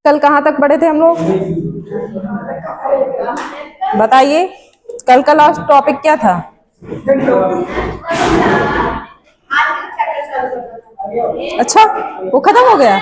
कल कहाँ तक पढ़े थे हम लोग? बताइए, कल का लास्ट टॉपिक क्या था? अच्छा, वो खत्म हो गया।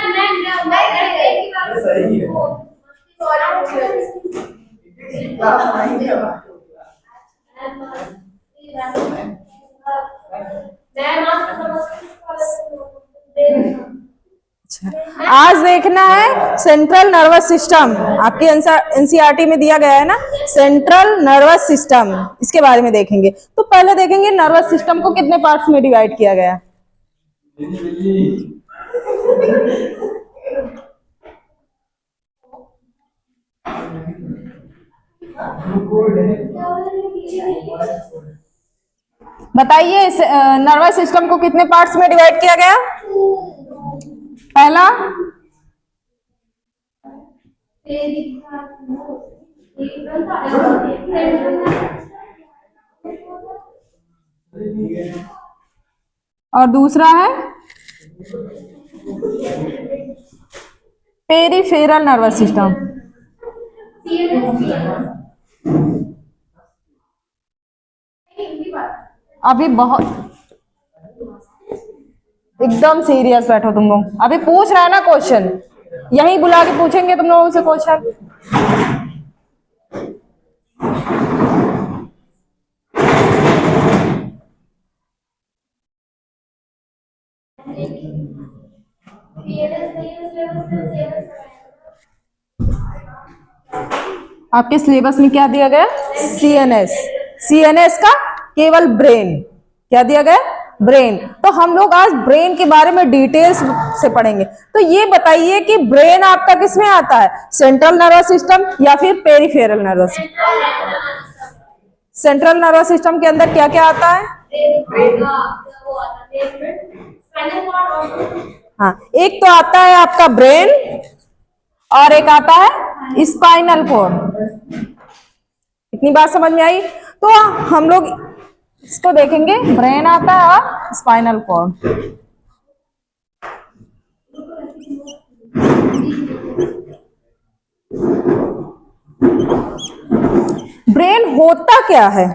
अच्छा, आज देखना है सेंट्रल नर्वस सिस्टम। आपकी एनसीईआरटी में दिया गया है ना, सेंट्रल नर्वस सिस्टम, इसके बारे में देखेंगे। तो पहले देखेंगे नर्वस सिस्टम को कितने पार्ट्स में डिवाइड किया गया। बताइए, नर्वस सिस्टम को कितने पार्ट्स में डिवाइड किया गया? पहला, और दूसरा है पेरिफेरल नर्वस सिस्टम। अभी बहुत एकदम सीरियस बैठो तुम लोग। अभी पूछ रहा है ना क्वेश्चन, यहीं बुला के पूछेंगे तुम लोगों से क्वेश्चन। आपके सिलेबस में क्या दिया गया? सीएनएस। सीएनएस का केवल ब्रेन। क्या दिया गया? ब्रेन। तो हम लोग आज ब्रेन के बारे में डिटेल्स से पढ़ेंगे। तो ये बताइए कि ब्रेन आपका किसमें आता है, सेंट्रल नर्वस सिस्टम या फिर peripheral nervous system? Central nervous system के अंदर क्या क्या आता है? हाँ, एक तो आता है आपका ब्रेन और एक आता है स्पाइनल कॉर्ड। इतनी बात समझ में आई? तो हम लोग इसको देखेंगे, ब्रेन आता है और स्पाइनल कॉर्ड। ब्रेन होता क्या है?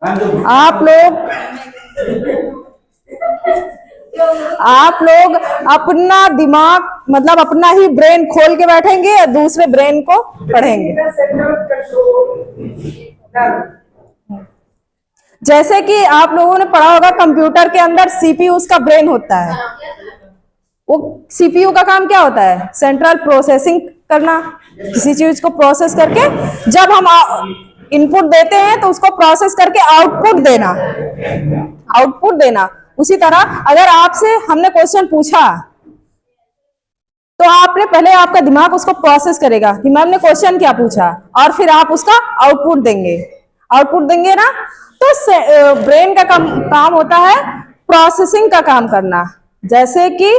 आप लोग अपना दिमाग, मतलब अपना ही ब्रेन खोल के बैठेंगे या दूसरे ब्रेन को पढ़ेंगे? जैसे कि आप लोगों ने पढ़ा होगा कंप्यूटर के अंदर सीपीयू उसका ब्रेन होता है। वो सीपीयू का काम क्या होता है? सेंट्रल प्रोसेसिंग करना, किसी चीज को प्रोसेस करके जब हम इनपुट देते हैं तो उसको प्रोसेस करके आउटपुट देना, आउटपुट देना। उसी तरह अगर आपसे हमने क्वेश्चन पूछा तो आपने पहले, आपका दिमाग उसको प्रोसेस करेगा कि मैम ने क्वेश्चन क्या पूछा, और फिर आप उसका आउटपुट देंगे। आउटपुट देंगे ना, तो ब्रेन का काम होता है प्रोसेसिंग का काम करना। जैसे कि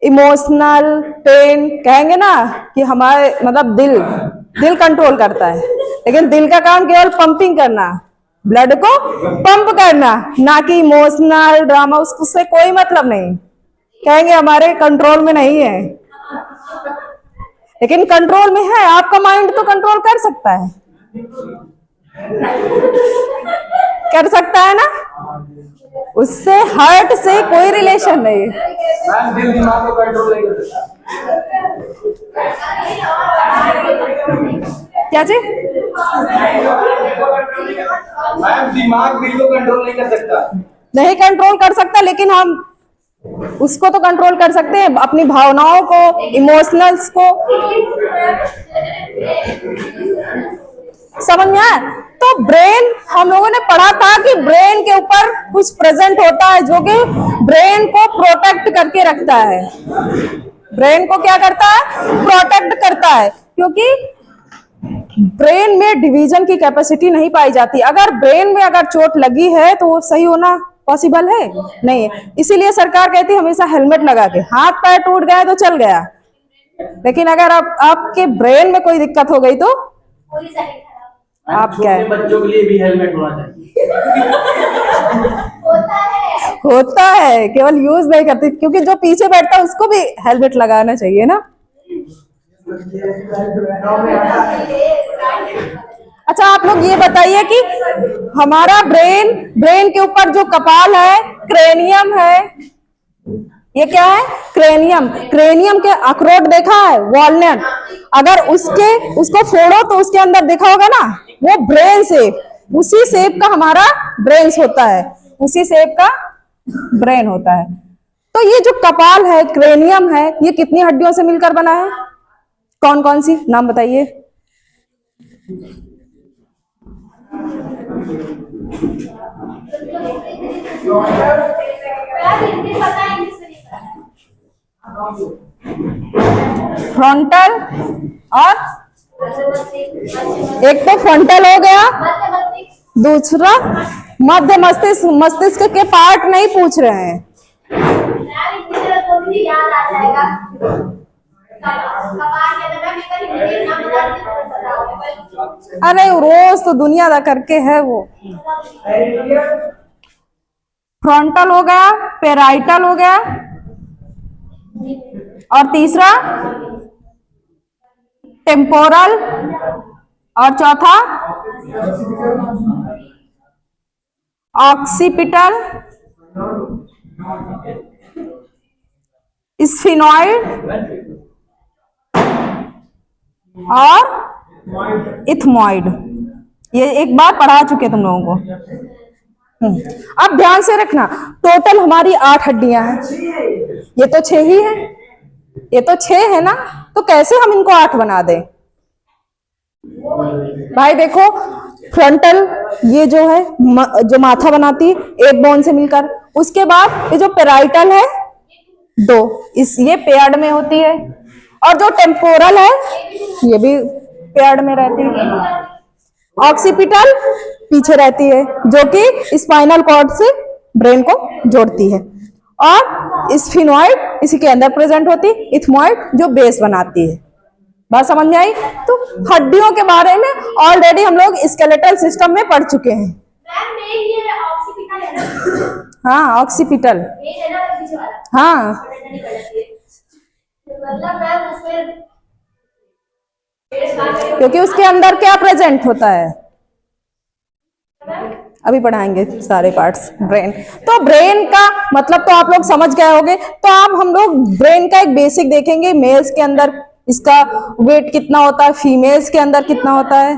इमोशनल पेन कहेंगे ना, कि हमारे मतलब दिल कंट्रोल करता है, लेकिन दिल का काम केवल पंपिंग करना, ब्लड को पंप करना, ना कि इमोशनल ड्रामा, उससे कोई मतलब नहीं। कहेंगे हमारे कंट्रोल में नहीं है, लेकिन कंट्रोल में है। आपका माइंड तो कंट्रोल कर सकता है, कर सकता है ना, उससे हार्ट से कोई रिलेशन नहीं है। दिल दिमाग को कंट्रोल नहीं कर सकता। क्या चीज? दिमाग दिल को कंट्रोल नहीं कर सकता। नहीं कंट्रोल कर सकता, लेकिन हम उसको तो कंट्रोल कर सकते हैं, अपनी भावनाओं को, इमोशनल्स को। समझ में आया? तो ब्रेन, हम लोगों ने पढ़ा था कि ब्रेन के ऊपर कुछ प्रेजेंट होता है जो कि ब्रेन को प्रोटेक्ट करके रखता है। ब्रेन को क्या करता है? प्रोटेक्ट करता है, क्योंकि ब्रेन में डिवीजन की कैपेसिटी नहीं पाई जाती। अगर ब्रेन में अगर चोट लगी है तो वो सही होना पॉसिबल है नहीं है। इसीलिए सरकार कहती है हमेशा हेलमेट लगा के। हाथ पैर टूट गया तो चल गया, लेकिन अगर आपके ब्रेन में कोई दिक्कत हो गई तो आप क्या है? बच्चों के लिए भी हेलमेट होना चाहिए। होता है, केवल यूज नहीं करते, क्योंकि जो पीछे बैठता है उसको भी हेलमेट लगाना चाहिए ना। अच्छा, आप लोग ये बताइए कि हमारा ब्रेन के ऊपर जो कपाल है, क्रेनियम है, ये क्या है? क्रेनियम के अखरोट देखा है, वॉलनट, अगर उसको फोड़ो तो उसके अंदर देखा होगा ना, वो ब्रेन शेप, उसी शेप का हमारा ब्रेन होता है, उसी शेप का ब्रेन होता है। तो ये जो कपाल है, क्रेनियम है, ये कितनी हड्डियों से मिलकर बना है? कौन कौन सी, नाम बताइए। फ्रंटल, और एक तो फ्रंटल हो गया, दूसरा मध्य मस्तिष्क। मस्तिष्क के पार्ट नहीं पूछ रहे हैं। याद आ जाएगा। अरे रोज तो दुनिया दा करके है वो। फ्रंटल हो गया, पेराइटल हो गया, और तीसरा टेम्पोरल, और चौथा ऑक्सीपिटल, स्फिनॉइड और इथमॉइड। ये एक बार पढ़ा चुके तुम लोगों को। अब ध्यान से रखना, टोटल हमारी 8 हड्डियां हैं। ये तो 6 ही है, ये तो 6 है ना, तो कैसे हम इनको 8 बना दें? भाई देखो, फ्रंटल ये जो है, जो माथा बनाती है एक बोन से मिलकर, उसके बाद ये जो पेराइटल है 2, ये पेयर्ड में होती है, और जो टेम्पोरल है ये भी पेयर्ड में रहती है। ऑक्सीपिटल पीछे रहती है, जो कि स्पाइनल कॉर्ड से ब्रेन को जोड़ती है, और स्फिनॉइड इसी के अंदर प्रेजेंट होती है, इथमॉइड जो बेस बनाती है। बात समझ में आई? तो हड्डियों के बारे में ऑलरेडी हम लोग स्केलेटल सिस्टम में पढ़ चुके हैं। हाँ, ऑक्सीपिटल, हाँ, क्योंकि उसके अंदर क्या प्रेजेंट होता है, अभी पढ़ाएंगे सारे पार्ट्स। ब्रेन, तो ब्रेन का मतलब तो आप लोग समझ गए होंगे। तो अब हम लोग ब्रेन का एक बेसिक देखेंगे। मेल्स के अंदर इसका वेट कितना होता है, फीमेल्स के अंदर कितना होता है,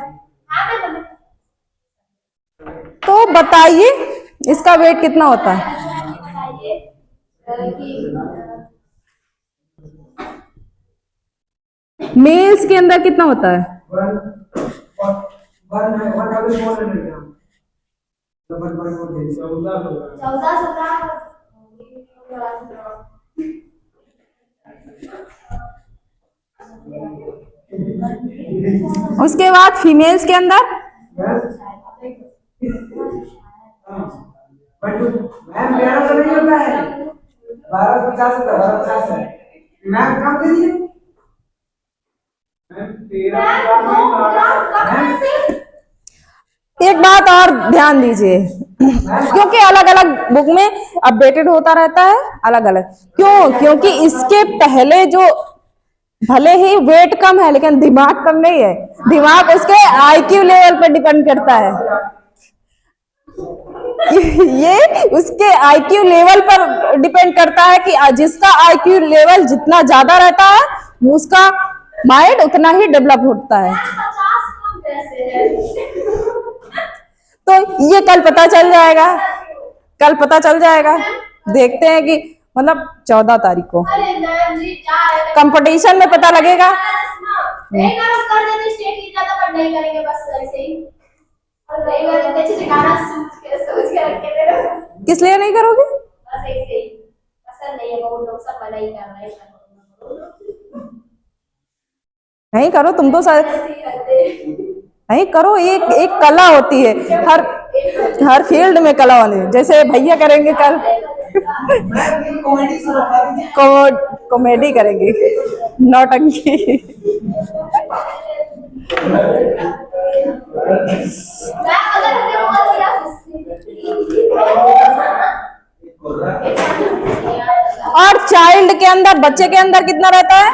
तो बताइए इसका वेट कितना होता है? मेल्स के अंदर कितना होता है? उसके बाद फीमेल्स के अंदर मैम 1100 नहीं होता है, 1250 होता है, 1250 है मैम, कम दीजिए एक बात और ध्यान दीजिए, क्योंकि अलग अलग बुक में अपडेटेड होता रहता है अलग अलग। क्यों? क्योंकि इसके पहले जो भले ही वेट कम है लेकिन दिमाग कम नहीं है, दिमाग उसके आईक्यू लेवल पर डिपेंड करता है। ये उसके आईक्यू लेवल पर डिपेंड करता है कि जिसका आईक्यू लेवल जितना ज्यादा रहता है उसका माइंड उतना ही डेवलप होता है। तो ये कल पता चल जाएगा, कल पता चल जाएगा। देखते हैं कि मतलब 14 तारीख को कंपटीशन में पता लगेगा। किस लिए नहीं करोगे? नहीं करो, तुम तो नहीं करो। एक कला होती है, हर फील्ड में कला वाली, जैसे भैया करेंगे कल कॉमेडी करेंगे, नौटंकी। और चाइल्ड के अंदर, बच्चे के अंदर कितना रहता है?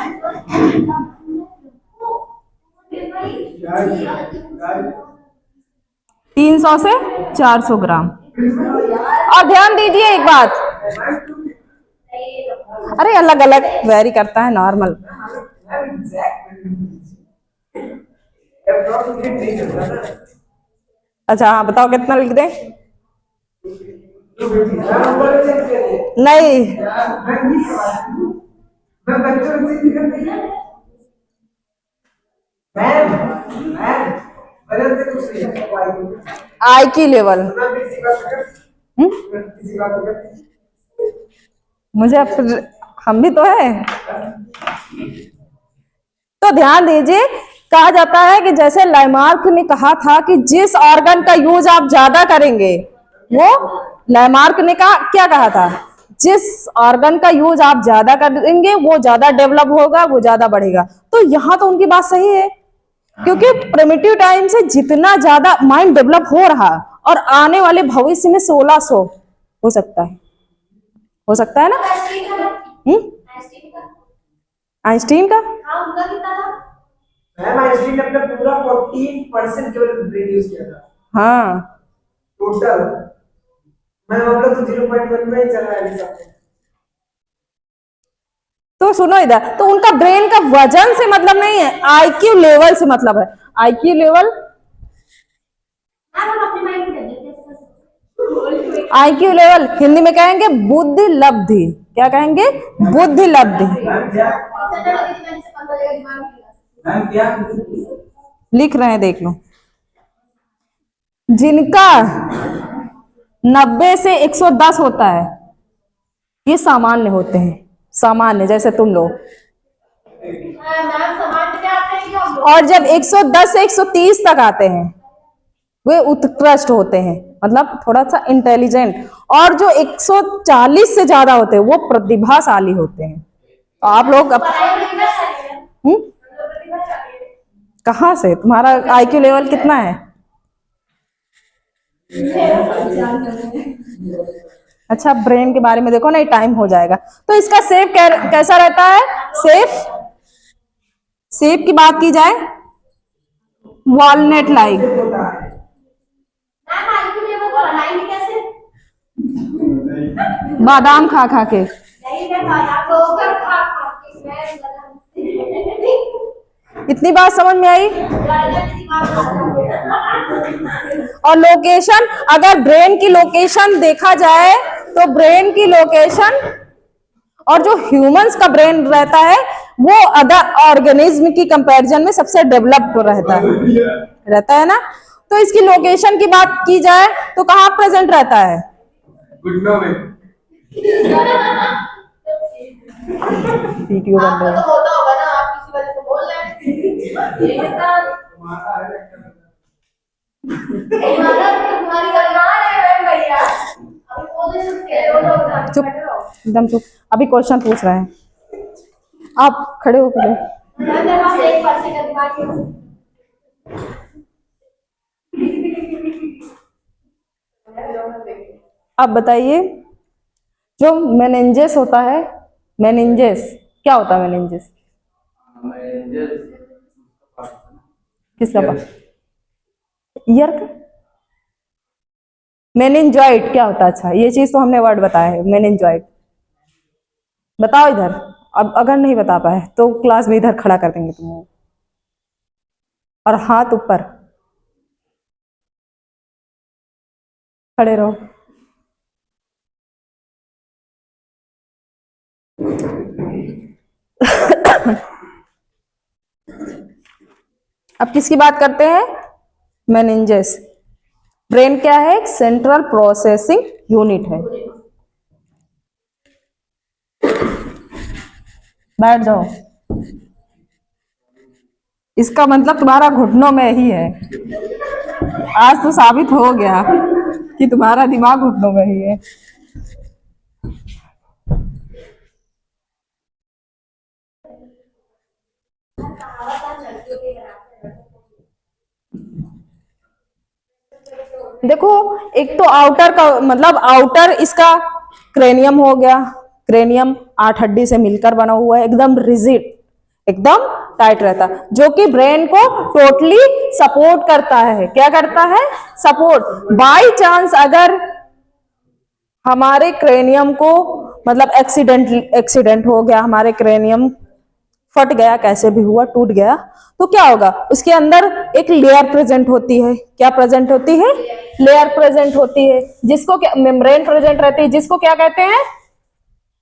300 से 400 ग्राम। और ध्यान दीजिए एक बात, अरे अलग अलग वेरी करता है, नॉर्मल। अच्छा हाँ बताओ कितना लिख दें? नहीं, मैं बच्चों को नहीं करती। मैम मैम बदल से कुछ नहीं है। IQ level. मैं किसी बात कर किसी बात कर मुझे अब हम भी तो है। तो ध्यान दीजिए, कहा जाता है कि जैसे लैमार्क ने कहा था कि जिस ऑर्गन का यूज आप ज्यादा करेंगे, वो लैमार्क ने कहा, क्या कहा था? जिस ऑर्गन का यूज आप ज्यादा करेंगे वो ज्यादा डेवलप होगा, वो ज्यादा बढ़ेगा। तो यहां तो उनकी बात सही है, क्योंकि प्रिमिटिव टाइम से जितना ज्यादा माइंड डेवलप हो रहा, और आने वाले भविष्य में 1600 हो सकता है, हो सकता है ना? आइंस्टीन का मैम आइंस्टीन ने अपना पूरा 14% केवल ब्रेन यूज किया था हाँ। टोटल। मैं हम लोग तो 0.1 में ही चल रहा है सब। तो सुनो इधर, तो उनका ब्रेन का वजन से मतलब नहीं है, IQ लेवल से मतलब है। IQ level, IQ level Hindi में कहेंगे बुद्धि लब्धि। क्या कहेंगे? बुद्धि लब्धि। मैम क्या लिख रहे हैं, देख लो। जिनका 90 से 110 होता है, ये सामान्य होते हैं, सामान्य जैसे तुम लोग। और जब 110 से 130 तक आते हैं, वे उत्कृष्ट होते हैं, मतलब थोड़ा सा इंटेलिजेंट। और जो 140 से ज्यादा होते हैं, वो प्रतिभाशाली होते हैं। तो आप लोग कहाँ से, तुम्हारा IQ लेवल कितना है? अच्छा, ब्रेन के बारे में देखो ना, टाइम हो जाएगा। तो इसका शेप कैसा रहता है? शेप की बात की जाए, वॉलनट लाइक। बादाम खा खा के। इतनी बात समझ में आई? और लोकेशन, अगर ब्रेन की लोकेशन देखा जाए, तो ब्रेन की लोकेशन और जो ह्यूमंस का ब्रेन रहता है, वो अदर ऑर्गेनिज्म की कंपैरिजन में सबसे डेवलप्ड रहता है ना। तो इसकी लोकेशन की बात की जाए तो कहाँ प्रेजेंट रहता है? गुडनो में वीडियो बन रहा है। होता होगा ना, आप किसी वजह से बोल रहे हैं। ये कितना तुम्हारी गलमान है भैया। अभी बोल सकते हो, चुप, एकदम चुप। अभी क्वेश्चन पूछ रहे हैं, आप खड़े हो पहले। मेरे पास एक पर्चे का दिमाग है। आप बताइए, जो मेनिंजेस होता है, मेनिंजेस क्या होता है? मेनिंजेस किसका पास? ईयर का। मेनिंजॉइड क्या होता है? अच्छा, ये चीज तो हमने वर्ड बताया है, मेनिंजॉइड। बताओ इधर। अब अगर नहीं बता पाए तो क्लास में इधर खड़ा कर देंगे तुम, और हाथ ऊपर खड़े रहो। अब किसकी बात करते हैं? मेनिंजेस। ब्रेन क्या है? एक सेंट्रल प्रोसेसिंग यूनिट है। बैठ जाओ। इसका मतलब तुम्हारा घुटनों में ही है। आज तो साबित हो गया कि तुम्हारा दिमाग घुटनों में ही है। देखो, एक तो आउटर का मतलब आउटर इसका क्रेनियम हो गया। क्रेनियम 8 हड्डी से मिलकर बना हुआ है, एकदम रिजिड, एकदम टाइट रहता है, जो कि ब्रेन को टोटली सपोर्ट करता है। क्या करता है? सपोर्ट। बाय चांस अगर हमारे क्रेनियम को मतलब एक्सीडेंट हो गया, हमारे क्रेनियम फट गया, कैसे भी हुआ, टूट गया, तो क्या होगा? उसके अंदर एक लेयर प्रेजेंट होती है। क्या प्रेजेंट होती है? लेयर प्रेजेंट होती है, जिसको क्या, मेम्ब्रेन प्रेजेंट रहती है, जिसको क्या कहते हैं?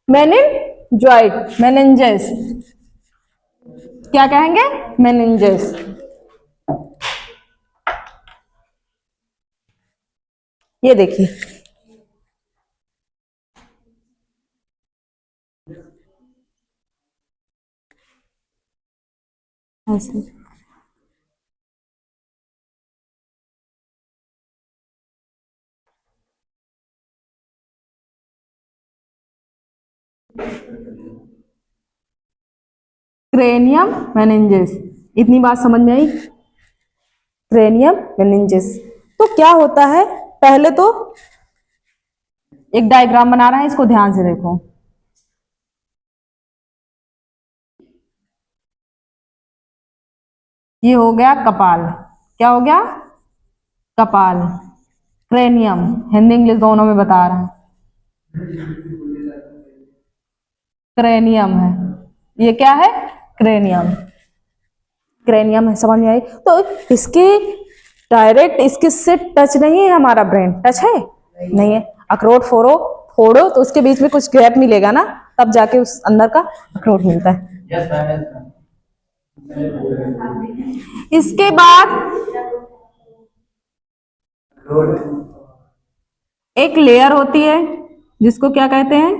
मेनिनजॉइड, मेनिंजेस। क्या कहेंगे? मेनिंजेस। ये देखिए, ऐसे क्रेनियम मेनिंजेस। इतनी बात समझ में आई? Cranium meninges. तो क्या होता है? पहले तो एक डायग्राम बना रहा है, इसको ध्यान से देखो। ये हो गया कपाल। क्या हो गया? कपाल। क्रेनियम, हिंदी इंग्लिश दोनों में बता रहा है। क्रेनियम है, ये क्या है? क्रेनियम। क्रेनियम है, समझ में आई? तो इसके डायरेक्ट इसके से टच नहीं है हमारा ब्रेन, टच है? नहीं है। अखरोट फोड़ो फोड़ो तो उसके बीच में कुछ गैप मिलेगा ना, तब जाके उस अंदर का अखरोट मिलता है। Yes ma'am. इसके बाद एक लेयर होती है, जिसको क्या कहते हैं?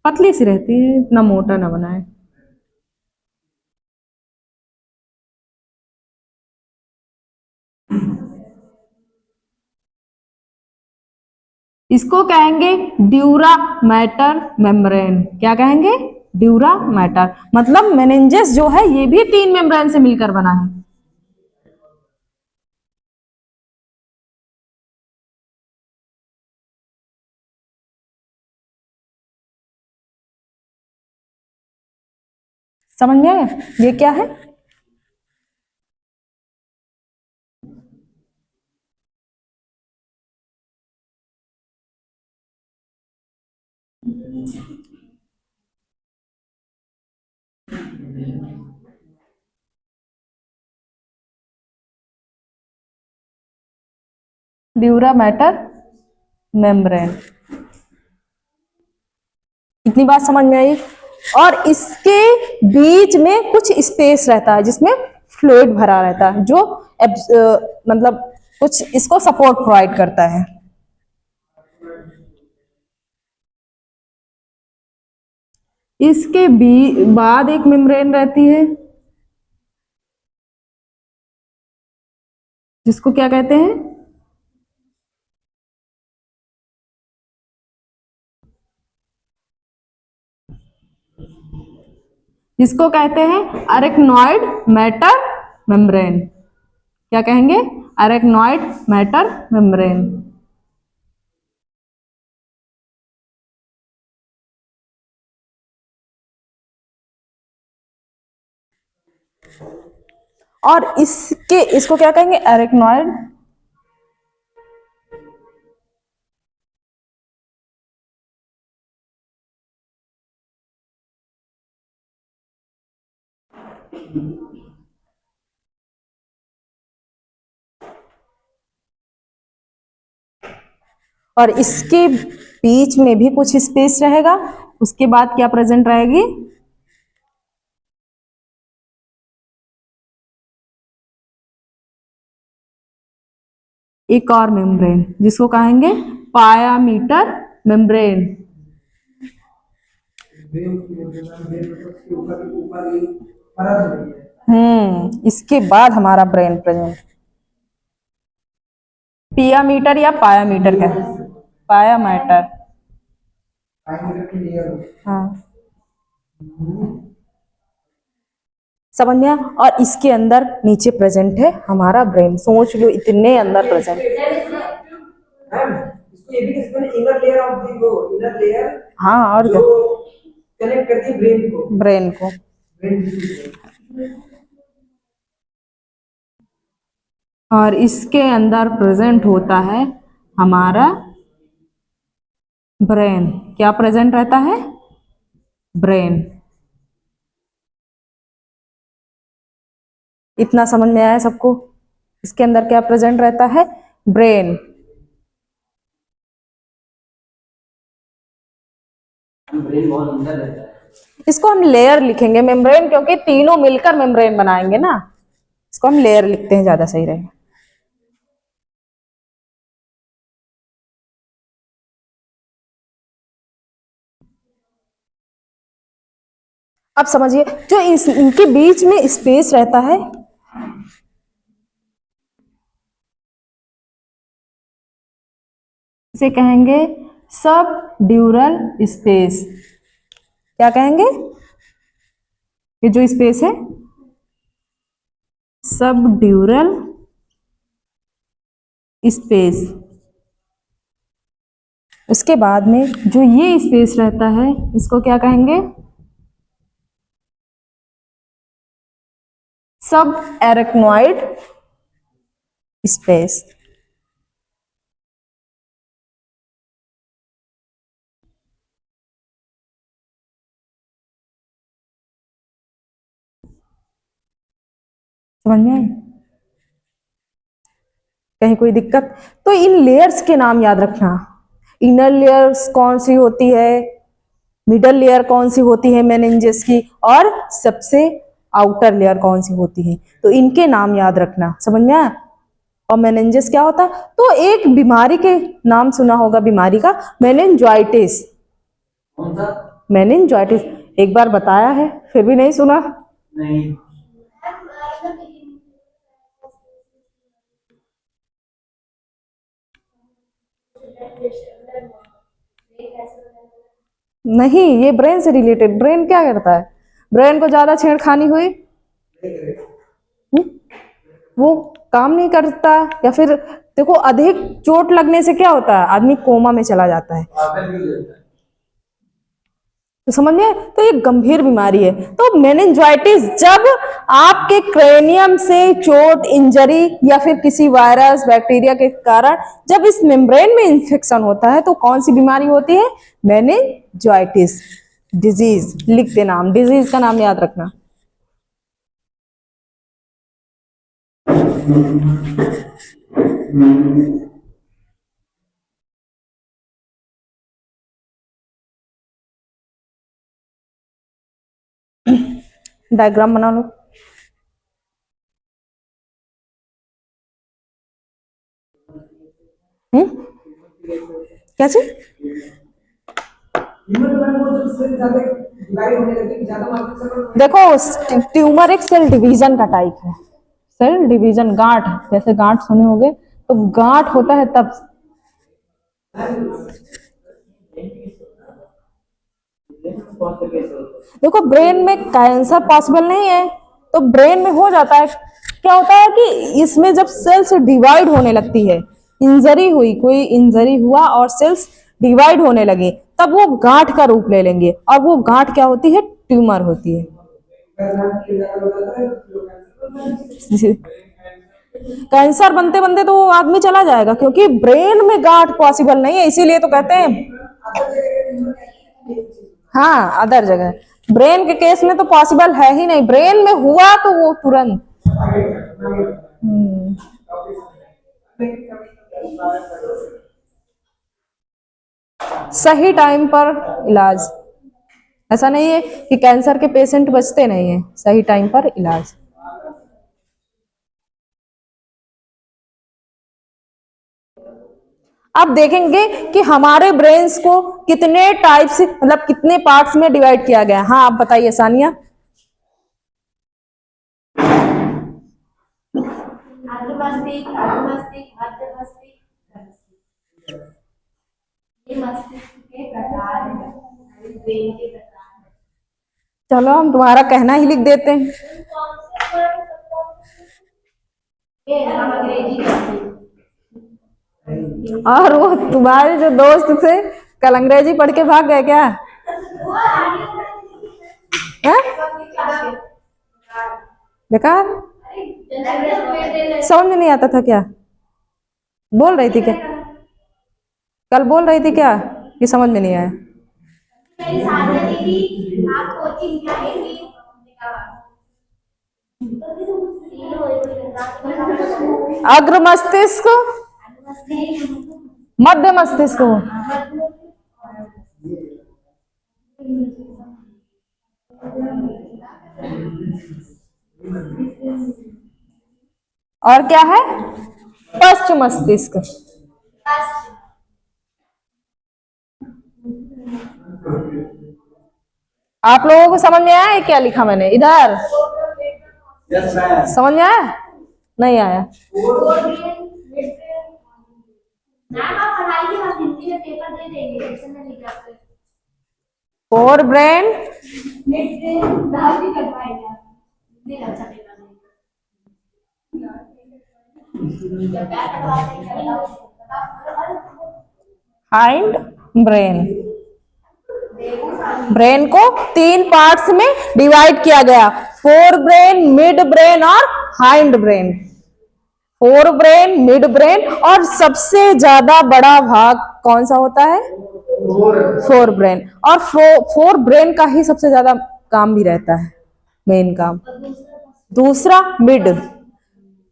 पतली सी रहती है, इतना मोटा ना बनाए। इसको कहेंगे ड्यूरा मैटर मेम्ब्रेन। क्या कहेंगे? Dura mater. मतलब मेनिंजेस जो है ये भी 3 मेम्ब्रेन से मिलकर बना है। समझ में आया? ये क्या है? Dura mater membrane. इतनी बात समझ में आई? और इसके बीच में कुछ स्पेस रहता है जिसमें फ्लूइड भरा रहता है, जो मतलब कुछ इसको सपोर्ट प्रोवाइड करता है। इसके बाद एक मेम्ब्रेन रहती है, जिसको क्या कहते हैं? जिसको कहते हैं अरेक्नॉइड मैटर मेम्ब्रेन। क्या कहेंगे? Arachnoid matter membrane. और इसको क्या कहेंगे? अरेक्नॉइड और इसके बीच में भी कुछ स्पेस रहेगा। उसके बाद क्या प्रेजेंट रहेगी? एक और मेम्ब्रेन, जिसको कहेंगे पायामीटर मेम्ब्रेन। इसके बाद हमारा ब्रेन प्रेजेंट। पिया मीटर या पाया मीटर का? पाया मीटर। हाँ, समझ में आया? और इसके अंदर नीचे प्रेजेंट है हमारा ब्रेन। सोच लो, इतने अंदर प्रेजेंट। मैम इसको ये भी कहते हैं इनर लेयर ऑफ दी वो इनर लेयर हाँ और जो कनेक्ट करती है ब्रेन को ब्रेन को। ब्रेन और इसके अंदर प्रेजेंट होता है हमारा ब्रेन। क्या प्रेजेंट रहता है? ब्रेन। इतना समझ में आया सबको? इसके अंदर क्या प्रेजेंट रहता है? ब्रेन। ब्रेन बहुत अंदर रहता है। इसको हम लेयर लिखेंगे मेम्ब्रेन, क्योंकि तीनों मिलकर मेम्ब्रेन बनाएंगे ना, इसको हम लेयर लिखते हैं, ज्यादा सही रहेगा। अब समझिए, जो इनके बीच में स्पेस रहता है, इसे कहेंगे सब ड्यूरल स्पेस। क्या कहेंगे? ये जो स्पेस है सब ड्यूरल स्पेस। उसके बाद में जो ये स्पेस रहता है इसको क्या कहेंगे? सब एरेक्नॉइड स्पेस। समझ में आए? कहीं कोई दिक्कत? तो इन लेयर्स के नाम याद रखना। इनर लेयर्स कौन सी होती है, मिडल लेयर कौन सी होती है मेनिंजेस की, और सबसे आउटर लेयर कौन सी होती है, तो इनके नाम याद रखना। समझ में आया? और मेनिंजेस क्या होता है? तो एक बीमारी के नाम सुना होगा, बीमारी का, मेनिंजाइटिस। कौन सा? मेनिंजाइटिस एक बार बताया है, फिर भी नहीं सुना। नहीं। नहीं, ये ब्रेन से रिलेटेड। ब्रेन क्या करता है? ब्रेन को ज्यादा छेड़खानी हुई, वो काम नहीं करता, या फिर देखो अधिक चोट लगने से क्या होता है, आदमी कोमा में चला जाता है। तो समझ में? तो ये गंभीर बीमारी है। तो मेनिंजाइटिस जब आपके क्रेनियम से चोट, इंजरी या फिर किसी वायरस, बैक्टीरिया के कारण जब इस मेम्ब्रेन में इंफेक्शन होता है, तो कौन सी बीमारी होती है? Meningitis disease. लिख दे नाम, डिजीज का नाम याद रखना। डायग्राम बना लो। क्या चीज? देखो ट्यूमर एक सेल डिवीजन का टाइप है। सेल डिवीजन, गांठ, जैसे गांठ सुने होंगे, तो गांठ होता है तब। देखो ब्रेन में कैंसर पॉसिबल नहीं है, तो ब्रेन में हो जाता है। क्या होता है कि इसमें जब सेल्स डिवाइड होने लगती है, इंजरी हुई, कोई इंजरी हुआ और सेल्स डिवाइड होने लगे, तब वो गांठ का रूप ले लेंगे, और वो गांठ क्या होती है? ट्यूमर होती है। कैंसर बनते बनते तो वो आदमी चला जाएगा, क्योंकि ब्रेन में गांठ पॉसिबल नहीं है, इसीलिए तो कहते हैं। हाँ, अदर जगह। ब्रेन के केस में तो पॉसिबल है ही नहीं, ब्रेन में हुआ तो वो तुरंत। सही टाइम पर इलाज। ऐसा नहीं है कि कैंसर के पेशेंट बचते नहीं है, सही टाइम पर इलाज। आप देखेंगे कि हमारे ब्रेन्स को कितने टाइप से, मतलब कितने पार्ट्स में डिवाइड किया गया है। हाँ आप बताइए सानिया। मस्तिष्क, अर्धमस्तिष्क, मध्यमस्तिष्क, ये मस्तिष्क के प्रकार हैं, ब्रेन के प्रकार हैं। चलो हम तुम्हारा कहना ही लिख देते हैं। ये हम अंग्रेजी और वो तुम्हारे जो दोस्त थे कल अंग्रेजी पढ़ के भाग गए क्या? हैं? बेकार, समझ में नहीं आता था क्या? बोल रही थी क्या? कल बोल रही थी क्या कि समझ में नहीं आया? मेरी सानिया दीदी आप कोचिंग जाएंगी? अग्र मस्तिष्क, मध्य मस्तिष्क, और क्या है? पश्चिम मस्तिष्क। आप लोगों को समझ में आया क्या लिखा मैंने इधर? समझ में आया? नहीं आया? मैम आप पढ़ाइए, हम हिंदी में पेपर दे देंगे, टेंशन नहीं लीजिए आप। फोर ब्रेन, मिड ब्रेन बाहर भी करवाएंगे आप, नहीं अच्छा पेपर देंगे। जब बैक करवाते हैं हाइंड ब्रेन। ब्रेन को 3 पार्ट्स में डिवाइड किया गया, फोर ब्रेन, मिड ब्रेन और hind brain. Fore brain, mid brain और सबसे ज्यादा बड़ा भाग कौन सा होता है? Fore brain. और फोर ब्रेन का ही सबसे ज्यादा काम भी रहता है, मेन काम। दूसरा मिड,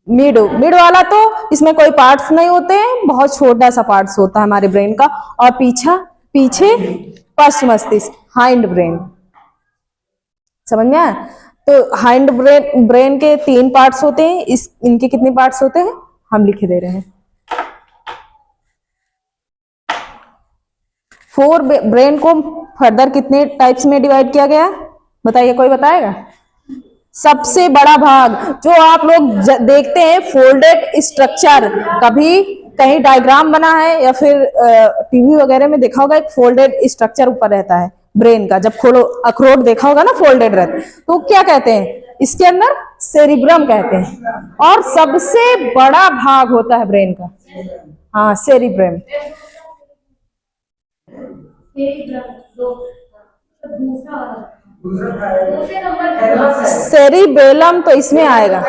मिड वाला तो इसमें कोई पार्ट्स नहीं होते हैं, बहुत छोटा सा पार्ट्स होता है हमारे ब्रेन का। और पीछे पश्चिम मस्तिष्क, हाइंड ब्रेन। समझ में आया? तो हाइंड ब्रेन के 3 पार्ट्स होते हैं। इनके कितने पार्ट्स होते हैं हम लिखे दे रहे हैं। फोर ब्रेन को फर्दर कितने टाइप्स में डिवाइड किया गया बताइए, कोई बताएगा? सबसे बड़ा भाग जो आप लोग देखते हैं फोल्डेड स्ट्रक्चर, कभी कहीं डायग्राम बना है या फिर टीवी वगैरह में देखा होगा, एक फोल्डेड स्ट्रक्चर ऊपर रहता है ब्रेन का। जब खोलो अखरोट देखा होगा ना, फोल्डेड रहता है, तो क्या कहते हैं? इसके अंदर सेरिब्रम कहते हैं। और सबसे बड़ा भाग होता है ब्रेन का, हाँ, सेरिब्रम। सेरिबेलम तो इसमें आएगा,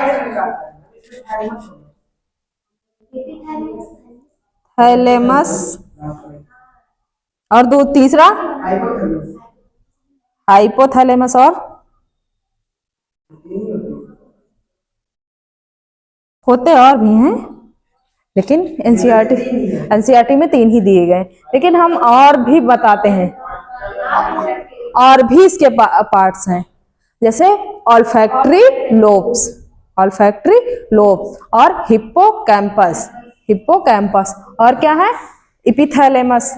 थैलेमस। और तीसरा हाइपोथैलेमस। और होते और भी हैं, लेकिन एनसीईआरटी में 3 ही दिए गए, लेकिन हम और भी बताते हैं। और भी इसके पार्ट्स हैं, जैसे ऑल्फैक्टरी लोब्स और हिप्पोकैम्पस और क्या है? एपिथैलेमस,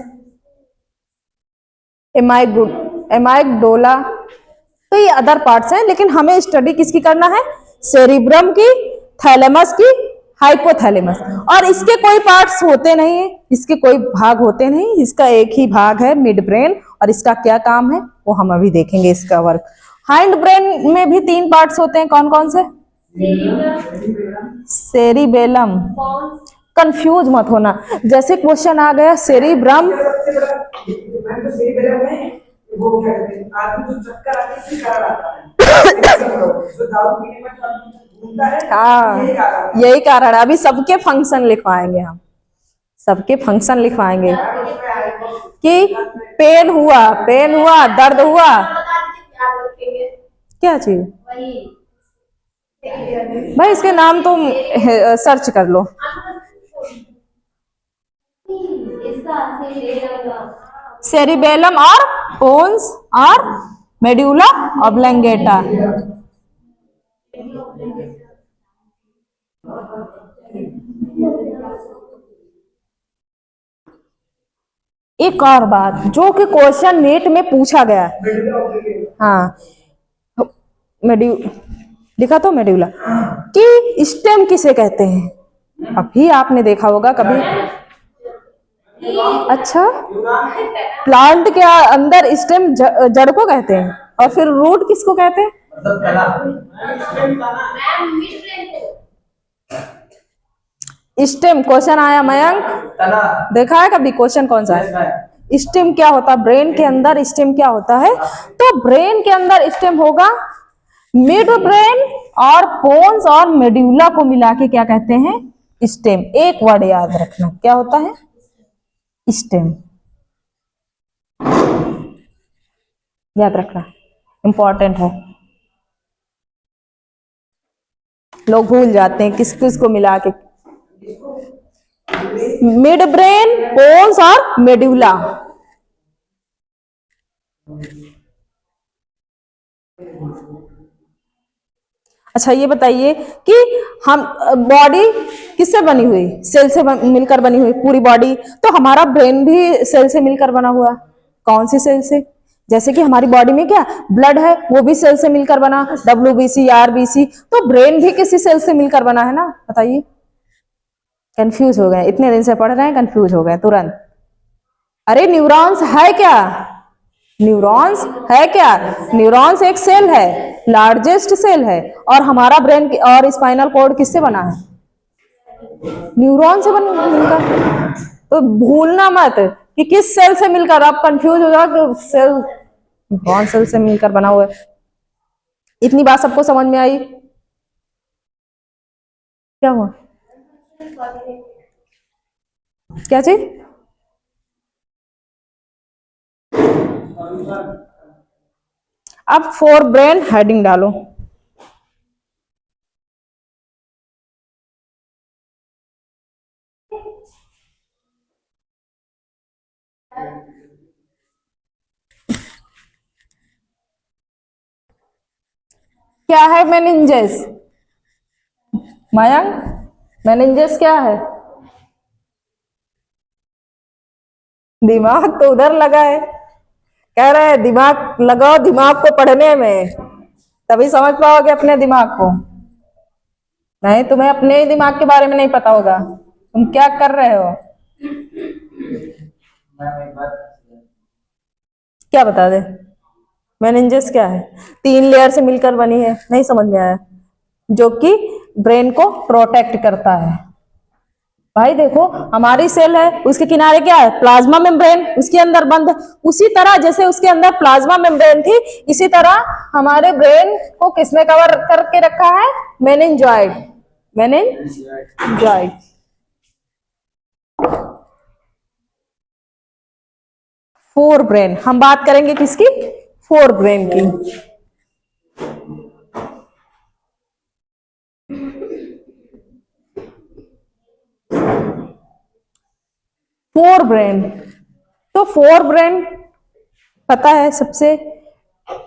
एमाइगडोला। तो ये अदर पार्ट्स हैं, लेकिन हमें स्टडी किसकी करना है? सेरिब्रम की, थैलेमस की, हाइपोथैलेमस। और इसके कोई पार्ट्स होते नहीं है, इसके कोई भाग होते नहीं, इसका एक ही भाग है मिड ब्रेन। और इसका क्या काम है वो हम अभी देखेंगे, इसका वर्क। हाइंड ब्रेन में भी 3 पार्ट्स होते हैं, कौन कौन से? सेरिबेलम। कंफ्यूज मत होना, जैसे क्वेश्चन आ गया सेरिब्रम, वो क्या कहते हैं, आदमी जो चक्कर आते हैं, इसी कारण आता है। जो दारू पीने में घूमता है, हाँ, यही कारण है। अभी सबके फंक्शन लिखवाएंगे हम, सबके फंक्शन लिखवाएंगे कि पेन हुआ, दर्द हुआ, क्या चीज भाई, इसके नाम तुम सर्च कर लो। सेरिबेलम और पोन्स और मेड्यूला ऑब्लंगेटा। एक और बात जो कि क्वेश्चन नीट में पूछा गया, हाँ, लिखा तो मेड्यूला कि स्टेम किसे कहते हैं? अभी आपने देखा होगा कभी? अच्छा, प्लांट के अंदर स्टेम जड़ को कहते हैं, और फिर रूट किसको कहते हैं? स्टेम क्वेश्चन आया मयंक, तना। देखा है कभी क्वेश्चन कौन सा Yes, है? ma'am. स्टेम क्या होता है, ब्रेन के अंदर स्टेम क्या होता है? तो ब्रेन के अंदर स्टेम होगा, मिड ब्रेन और पोन्स और मेड्यूला को मिला के क्या कहते हैं? स्टेम। एक वर्ड याद रखना, क्या होता है? स्टेम। याद रखना, इंपॉर्टेंट है, लोग भूल जाते हैं किस किस को मिला के। मिड ब्रेन, पोन्स और मेड्यूला। अच्छा ये बताइए कि हम बॉडी किससे बनी हुई? सेल से मिलकर बनी हुई पूरी बॉडी। तो हमारा ब्रेन भी सेल से मिलकर बना हुआ। कौन सी सेल से? जैसे कि हमारी बॉडी में क्या ब्लड है, वो भी सेल से मिलकर बना, WBC, RBC। तो ब्रेन भी किसी सेल से मिलकर बना है ना? बताइए। कंफ्यूज हो गए, इतने दिन से पढ़ रहे हैं, कंफ्यूज हो गए तुरंत। अरे न्यूरॉन्स है क्या? न्यूरॉन्स है क्या? न्यूरॉन्स एक सेल है, लार्जेस्ट सेल है। और हमारा ब्रेन और स्पाइनल कॉर्ड किससे बना है? न्यूरॉन से मिलकर। तो भूलना मत कि किस सेल से मिलकर। आप कंफ्यूज हो जाओ कि सेल कौन सेल से मिलकर बना हुआ है। इतनी बात सबको समझ में आई? क्या हुआ? क्या चीज? अब फॉर ब्रेन हेडिंग डालो। क्या है मेनिंजेस? मयंक, मेनिंजेस क्या है? दिमाग तो उधर लगा है, कह रहे हैं दिमाग लगाओ दिमाग को पढ़ने में, तभी समझ पाओगे अपने दिमाग को। नहीं, तुम्हें अपने ही दिमाग के बारे में नहीं पता होगा, तुम क्या कर रहे हो? मैम एक बात। क्या बता दे? मेनिंजेस क्या है? 3 लेयर से मिलकर बनी है, नहीं समझ में आया? जो कि ब्रेन को प्रोटेक्ट करता है। भाई देखो, हमारी सेल है, उसके किनारे क्या है? प्लाज्मा मेम्ब्रेन, उसके अंदर बंद। उसी तरह जैसे उसके अंदर प्लाज्मा मेम्ब्रेन थी, इसी तरह हमारे ब्रेन को किसने कवर करके रखा है? मेनिंजॉइड। मेनिंजॉइड। फोर ब्रेन, हम बात करेंगे किसकी? फोर ब्रेन की। फोर ब्रेन, तो फोर ब्रेन पता है सबसे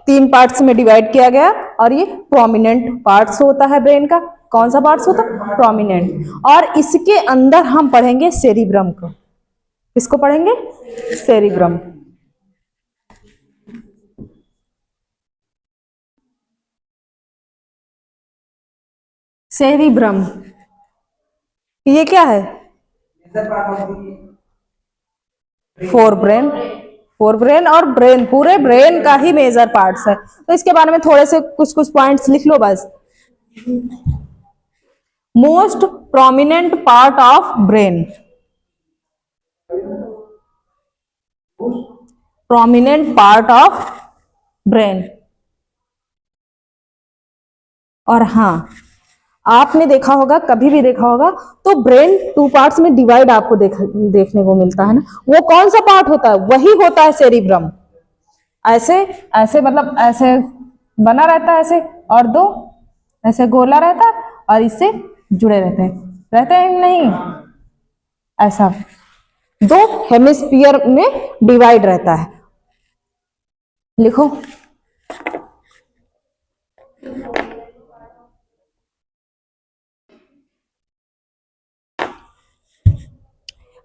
3 पार्ट्स में डिवाइड किया गया, और ये प्रोमिनेंट पार्ट्स होता है ब्रेन का। कौन सा पार्ट्स होता है? प्रोमिनेंट। और इसके अंदर हम पढ़ेंगे सेरिब्रम को। किसको पढ़ेंगे? सेरिब्रम। सेरिब्रम ये क्या है? Fore brain. फोर ब्रेन और ब्रेन, पूरे ब्रेन का ही मेजर पार्ट्स है। तो इसके बारे में थोड़े से कुछ कुछ पॉइंट्स लिख लो बस। Most prominent part of brain, prominent part of brain. और हाँ, आपने देखा होगा, कभी भी देखा होगा, तो ब्रेन 2 पार्ट्स में डिवाइड आपको देखने को मिलता है ना। वो कौन सा पार्ट होता है? वही होता है सेरिब्रम। ऐसे ऐसे मतलब ऐसे बना रहता है ऐसे, और 2 ऐसे गोला रहता है, और इससे जुड़े रहते हैं नहीं, ऐसा 2 हेमिस्फीयर में डिवाइड रहता है। लिखो।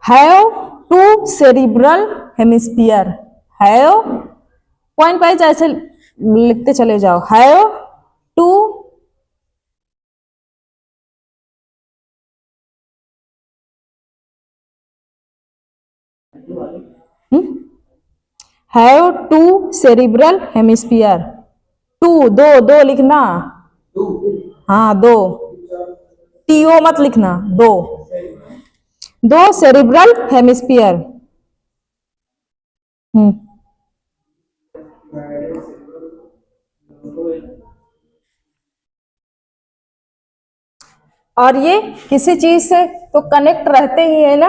Have 2 cerebral hemisphere. Have point wise ऐसे लिखते चले जाओ। Have 2 have 2 cerebral hemisphere. 2 2 लिखना। हाँ 2, TO मत लिखना, 2। दो सेरिब्रल हेमिस्फीयर। और ये किसी चीज से तो कनेक्ट रहते ही है ना,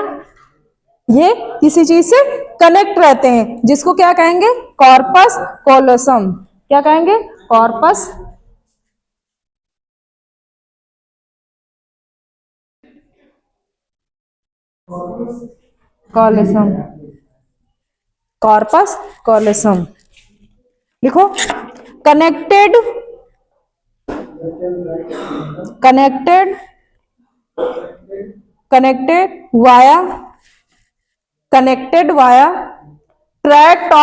ये किसी चीज से कनेक्ट रहते हैं, जिसको क्या कहेंगे, कॉर्पस कोलोसम। क्या कहेंगे, कॉर्पस कोलोसम। कॉर्पस कोलोसम लिखो। Connected connected connected via connected via tract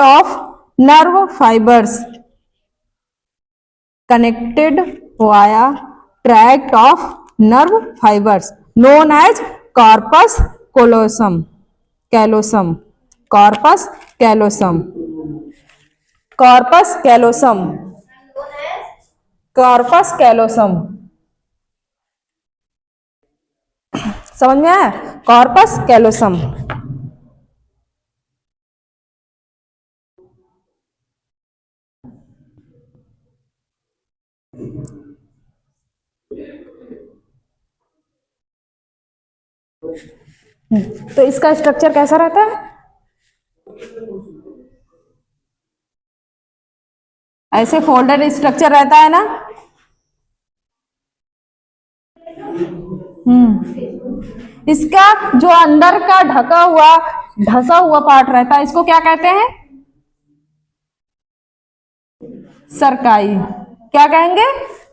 of nerve fibres. Connected via tract of nerve fibres known as corpus callosum callosum corpus callosum corpus callosum corpus callosum। समझ में आया, कॉर्पस कैलोसम। तो इसका structure कैसा रहता है, ऐसे फोल्डेड स्ट्रक्चर रहता है ना। इसका जो अंदर का ढसा हुआ पार्ट रहता है, इसको क्या कहते हैं, सरकाई। क्या कहेंगे,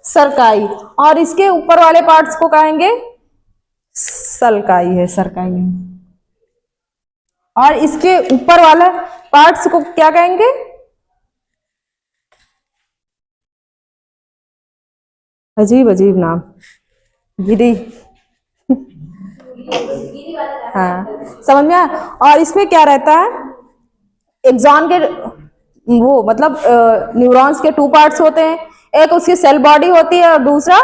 सरकाई। और इसके ऊपर वाले पार्ट्स को कहेंगे सलकाई है, सरकाई नहीं। और इसके ऊपर वाले पार्ट्स को क्या कहेंगे, अजीब अजीब नाम, गिरी। हाँ, समझ में आया। और इसमें क्या रहता है, एक्सॉन के वो मतलब न्यूरॉन्स के 2 पार्ट्स होते हैं, एक उसकी सेल बॉडी होती है और दूसरा,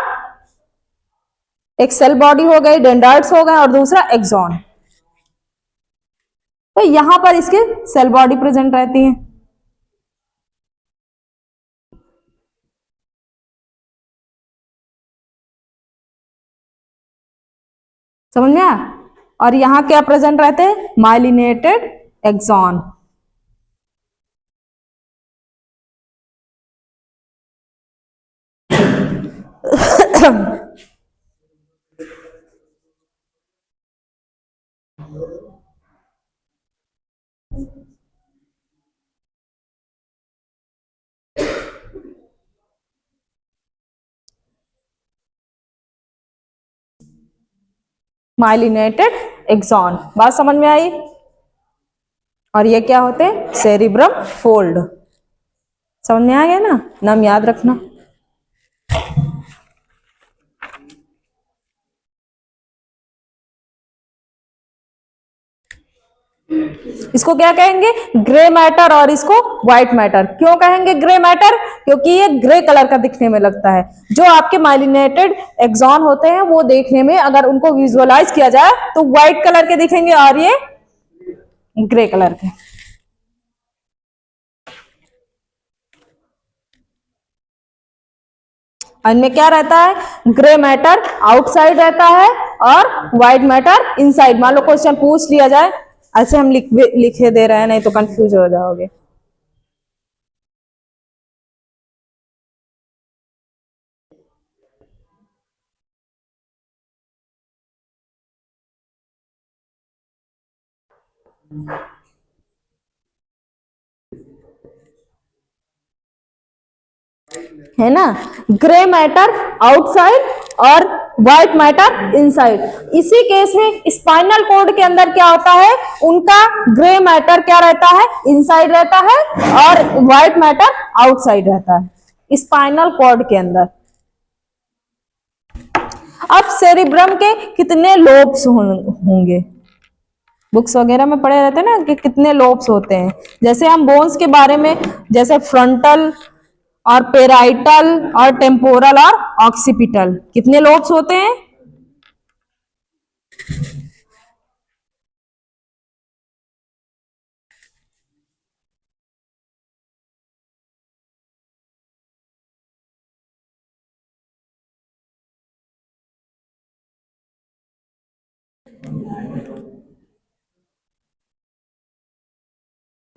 एक सेल बॉडी हो गई, डेंड्राइट्स हो गए, और दूसरा एक्सॉन। तो यहां पर इसके सेल बॉडी प्रेजेंट रहती है। समझ में आया। और यहां क्या प्रेजेंट रहते हैं, माइलिनेटेड एक्सॉन। माइलिनेटेड एक्सॉन, बात समझ में आई। और ये क्या होते हैं, सेरिब्रम फोल्ड। समझ में आ गया ना, नाम याद रखना। इसको क्या कहेंगे, ग्रे मैटर, और इसको व्हाइट मैटर। क्यों कहेंगे ग्रे मैटर, क्योंकि ये ग्रे कलर का दिखने में लगता है। जो आपके माइलिनेटेड एक्सॉन होते हैं वो देखने में, अगर उनको विजुअलाइज किया जाए तो व्हाइट कलर के दिखेंगे, और ये ग्रे कलर के। इनमें क्या रहता है, ग्रे मैटर आउटसाइड रहता है और व्हाइट मैटर इनसाइड। मान लो क्वेश्चन पूछ लिया जाए, ऐसे हम लिखे दे रहे हैं, नहीं तो कंफ्यूज हो जाओगे। है ना, ग्रे मैटर आउटसाइड और व्हाइट मैटर इनसाइड। इसी केस में स्पाइनल कॉर्ड के अंदर क्या होता है, उनका ग्रे मैटर क्या रहता है, इनसाइड रहता है, और व्हाइट मैटर आउटसाइड रहता है स्पाइनल कॉर्ड के अंदर। अब सेरिब्रम के कितने लोब्स होंगे, बुक्स वगैरह में पढ़े रहते हैं ना कि कितने लोब्स होते हैं। जैसे हम बोन्स के बारे में, जैसे फ्रंटल और पेराइटल और टेम्पोरल और ऑक्सीपिटल, कितने लोब्स होते हैं,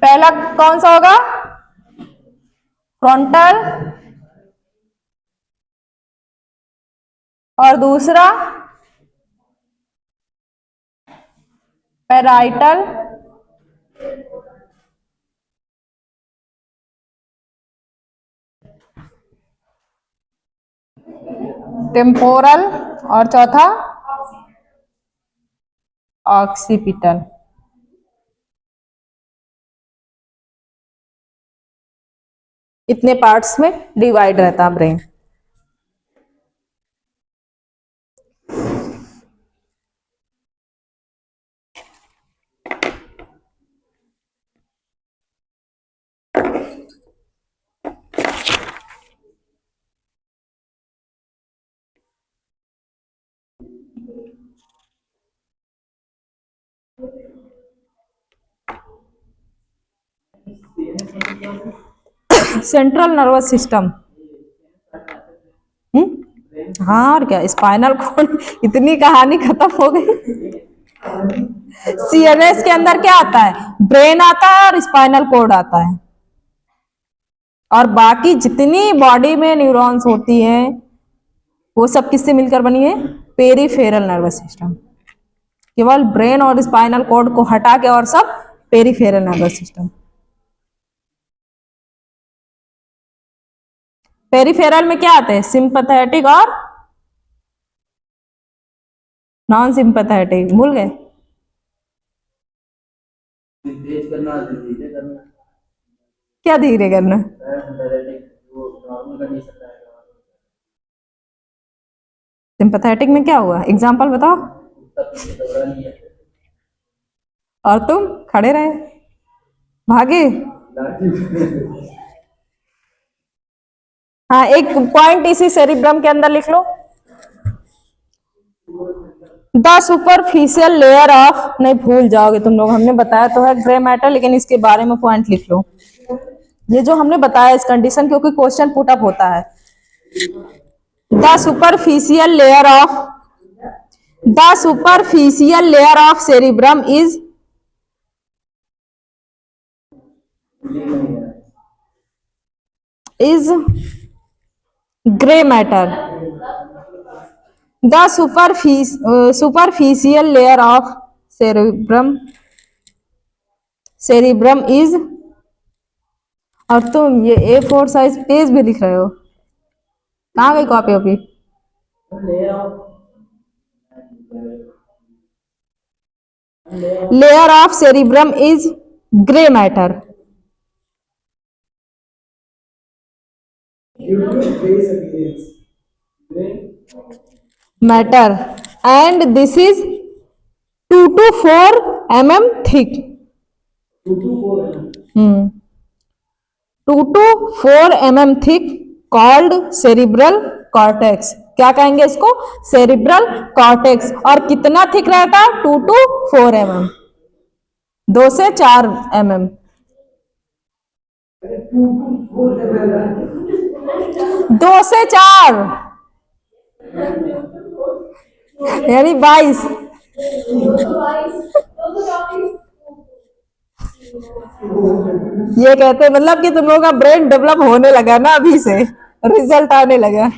पहला कौन सा होगा? फ्रंटल, और दूसरा पैराइटल, टेम्पोरल, और चौथा ऑक्सीपिटल। इतने पार्ट्स में डिवाइड रहता है ब्रेन। सेंट्रल नर्वस सिस्टम, हाँ और क्या, स्पाइनल कॉर्ड। इतनी कहानी खत्म हो गई। सीएनएस के अंदर क्या आता है? ब्रेन आता है और स्पाइनल कॉर्ड आता है, और बाकी जितनी बॉडी में न्यूरॉन्स होती हैं वो सब किससे मिलकर बनी है? Peripheral nervous system. केवल ब्रेन और स्पाइनल कॉर्ड को हटा के और सब पेरिफेरल नर्वस सिस्टम। पेरिफेरल में क्या आते हैं? सिंपैथेटिक और नॉन सिंपैथेटिक। भूल गए? तेज करना, धीरे करना, क्या धीरे करना? वो नॉर्मल कर नहीं सकता है। सिंपैथेटिक में क्या हुआ? एग्जांपल बताओ। और तुम खड़े रहे, भागे। हाँ, एक पॉइंट इसी सेरिब्रम के अंदर लिख लो। द सुपरफिशियल लेयर ऑफ, नहीं भूल जाओगे तुम लोग, हमने बताया तो है ग्रे मैटर, लेकिन इसके बारे में पॉइंट लिख लो। ये जो हमने बताया इस कंडीशन, क्योंकि क्वेश्चन पुट अप होता है। The superficial layer of cerebrum is grey matter. The superficial layer of cerebrum is, और तुम ये A4 साइज पेज भी लिख रहे हो, कहाँ गई कॉपी वॉपी? Layer of cerebrum is grey matter. Matter, and this is 2 to 4 mm thick। 2 to 4 mm thick called cerebral cortex। क्या कहेंगे इसको? Cerebral cortex. और कितना थिक रहता है? 2 to 4 mm, 2 से 4 mm। 2 से 4 यानी 22। ये कहते मतलब कि तुम लोगों का ब्रेन डेवलप होने लगा ना, अभी से रिजल्ट आने लगा।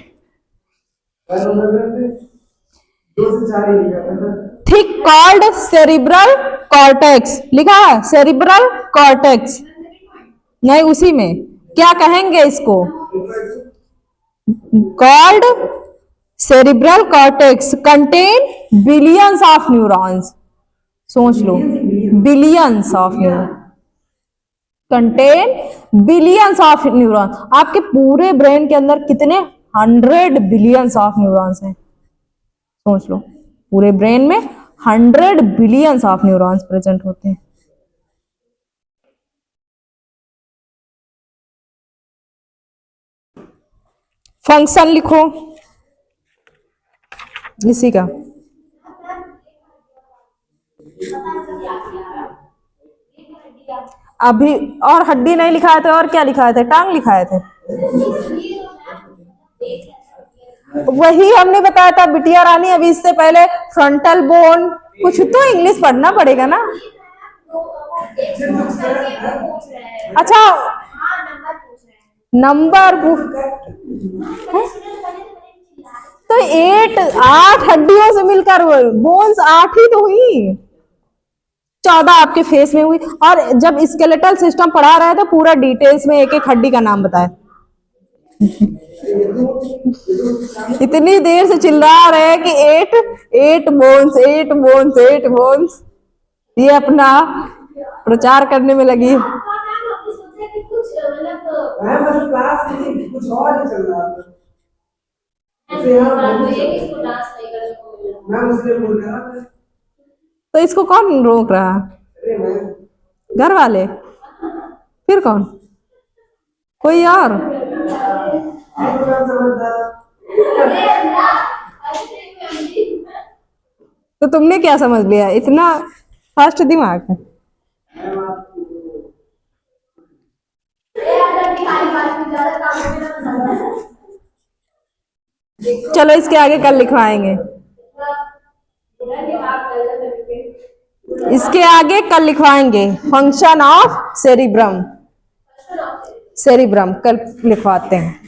थिक कॉल्ड सेरिब्रल कॉर्टेक्स लिखा है, सेरिब्रल कॉर्टेक्स नहीं, उसी में क्या कहेंगे इसको? Called cerebral cortex contain billions of neurons. सोच लो, billions of neuron, contain billions of neuron. आपके पूरे ब्रेन के अंदर कितने 100 बिलियंस ऑफ न्यूरॉन्स हैं? सोच लो, पूरे ब्रेन में 100 बिलियंस ऑफ न्यूरॉन्स प्रेजेंट होते हैं। फंक्शन लिखो इसी का। अभी और हड्डी नहीं लिखाए थे, और क्या लिखाए थे? टांग लिखाए थे। वही हमने बताया था बिटिया रानी। अभी इससे पहले फ्रंटल बोन, कुछ तो इंग्लिश पढ़ना पड़ेगा ना। एक सोच करके वो पूछ रहे हैं। अच्छा, हाँ, नंबर पूछ रहे हैं। नंबर तो 8 हड्डियों से मिलकर बोन्स 8 ही तो हुई, 14 आपके फेस में हुई। और जब स्केलेटल सिस्टम पढ़ा रहा है तो पूरा डिटेल्स में एक एक हड्डी का नाम बताए। इतनी देर से चिल्ला रहे हैं कि 8 बोन्स, 8 बोन्स, 8 बोन्स, ये अपना प्रचार करने में लगी है। आपने सोचा कि कुछ मतलब मैं मतलब क्लास में कुछ और ही चल रहा था। ऐसे बात हुई है कि इसको डांस नहीं करने को मिला। मैं मुस्लिम बोल रहा था। तो इसको कौन रोक रहा? अरे मैं घर वाले? फिर कौन? कोई और? आप क्या समझता? तो तुमने क्या समझ लिया? इतना फास्ट दिमाग है। चलो इसके आगे कल लिखवाएंगे, इसके आगे कल लिखवाएंगे फंक्शन ऑफ सेरिब्रम, सेरिब्रम कल लिखवाते हैं।